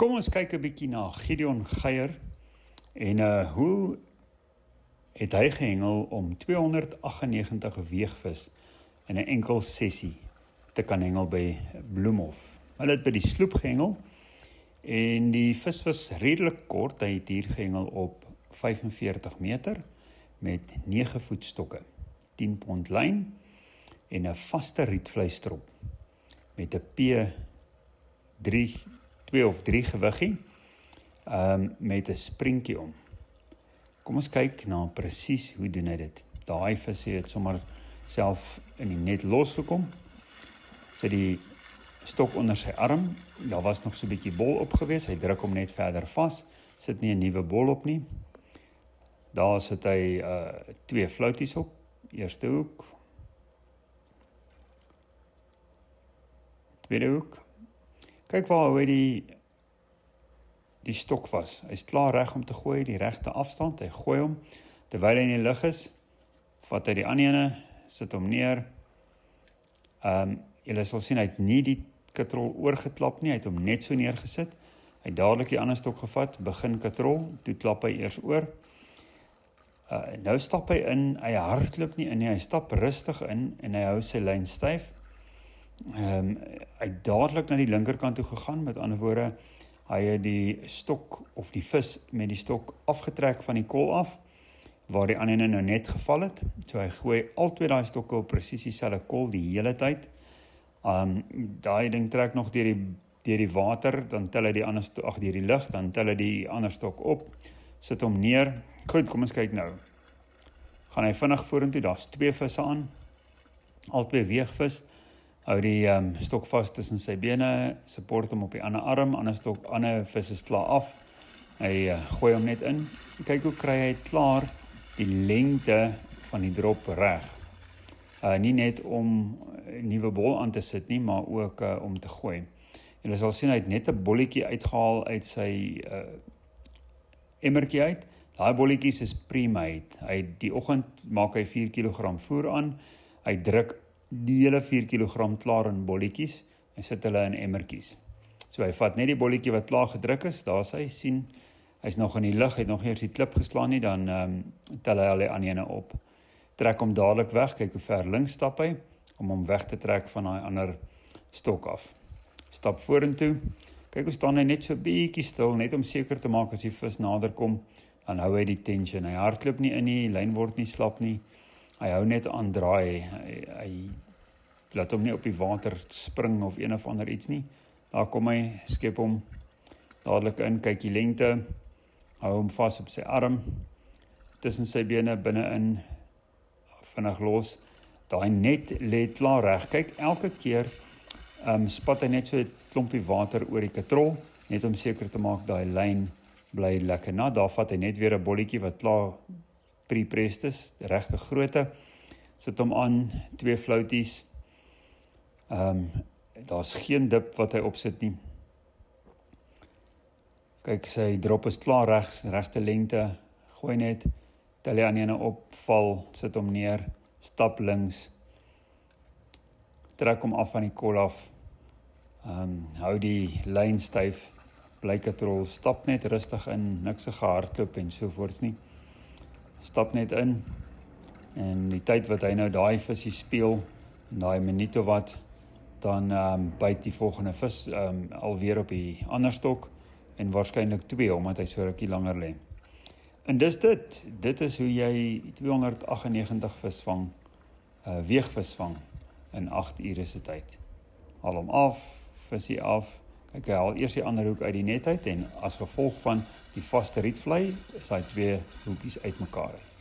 Kom ons kyk 'n bietjie na Gideon Geier en hoe het hy gehengel om 298 weegvis in 'n enkel sessie te kan hengel by Bloemhof. Hulle het by die sloep gehengel en die vis was redelik kort. Hy het hier gehengel op 45 meter met 9 voetstokke, 10 pond lyn en 'n vaste rietvleistrop met 'n P3 2 of 3 gewiggie met 'n sprinkie om. Kom ons kyk na presies hoe doen hy dit. Daai vis het sommer self in die net losgekom. Sit die stok onder sy arm. Daar was nog so 'n bietjie bol op gewees. Hy druk hom net verder vas. Sit nie 'n nuwe bol op nie. Daar sit hy 2 flouties op. Eerste hoek. Tweede hoek. Kyk waar hoe die stok was. Hy's klaar reg om te gooi, die regte afstand. Hy gooi hom. Terwyl hy in die lug is, vat hy die ander ene, sit hom neer. Julle sal sien, hy het nie die katrol oorgeklap nie, hy het hom net so neergesit. Hy het dadelik die ander stok gevat, begin katrol, toe klap hy eers oor. Nou stap hy in, hy hardloop nie in nie, hy stap rustig in en hy hou sy lyn styf. Hy het dadelik na die linkerkant toe gegaan, met ander woorde, hy het die stok of die vis met die stok afgetrek van die kol af, waar die ander nou net geval het. So hy gooi albei daai stokke op presies dieselfde kol die hele tyd. Daai ding trek nog deur die water, dan tel hy die ander stok, deur die lug, dan tel hy die ander stok op, sit hom neer. Goed, kom ons kyk nou. Gaan hy vinnig vorentoe, daar's 2 visse aan, albei weegvis. Hou die stok vas tussen sy bene, support hom op die ander arm, ander vis is klaar af. Hy gooi hom net in. Kyk hoe kry hy klaar die lengte van die drop reg. Nie net om 'n nuwe bol aan te sit nie, maar ook om te gooi. Julle sal sien hy het net 'n bolletjie uitgehaal uit sy emmertjie uit. Daai bolletjies is pre-made. Die oggend maak hy 4 kg voer aan. Hy druk die hele 4 kg klaar in bolletjies en sit hulle in emmertjies. So hy vat net die bolletjie wat klaar gedruk is, daar sy sien, hy's nog in die lug, hy het nog nie eers die klip geslaan nie, dan tel hy al die ander ene op. Trek hom dadelik weg, kyk hoe ver links stap hy, om hom weg te trek van daai ander stok af. Stap vorentoe, kyk hoe staan hy net so bietjie stil, net om seker te maak as die vis nader kom, dan hou hy die tension. Hy hardloop nie in nie, lyn word nie slap nie. Hy hou net aan draai, hy laat hom nie op die water spring of een of ander iets nie. Daar kom hy, skep hom dadelik in, kyk die lengte, hou hom vas op sy arm, tussen sy bene binne-in, vinnig los. Daai net lê klaar reg. Kyk, elke keer spat hy net so 'n klompie water oor die katrol, net om seker te maak daai lyn bly lekker nat. Daar vat hy net weer 'n bolletjie wat klaar pre-pressed is, die regte grootte, sit hom aan, 2 flouties. Daar's geen dip wat hy opsit nie. Kyk, sy drop is klaar regte lengte, gooi net, tel die ander ene op, val, sit hom neer, stap links, trek hom af van die kol af, hou die lyn styf, bly katrol, stap net rustig in, niks gehardloop en sovoorts nie. Stap net in, en die tyd wat hy nou daai visie speel, en daai minuut of wat, dan byt die volgende vis alweer op die ander stok, en waarskynlik 2, omdat hy so rukkie langer lê. En dis dit is hoe jy 298 vis vang, weegvis vang, in 8 ure se tyd. Haal hom af, visie af, kyk, hy haal eers die ander hoek uit die net uit, en as gevolg van die vaste rietvlei, is hy 2 hoekies uitmekaar uit.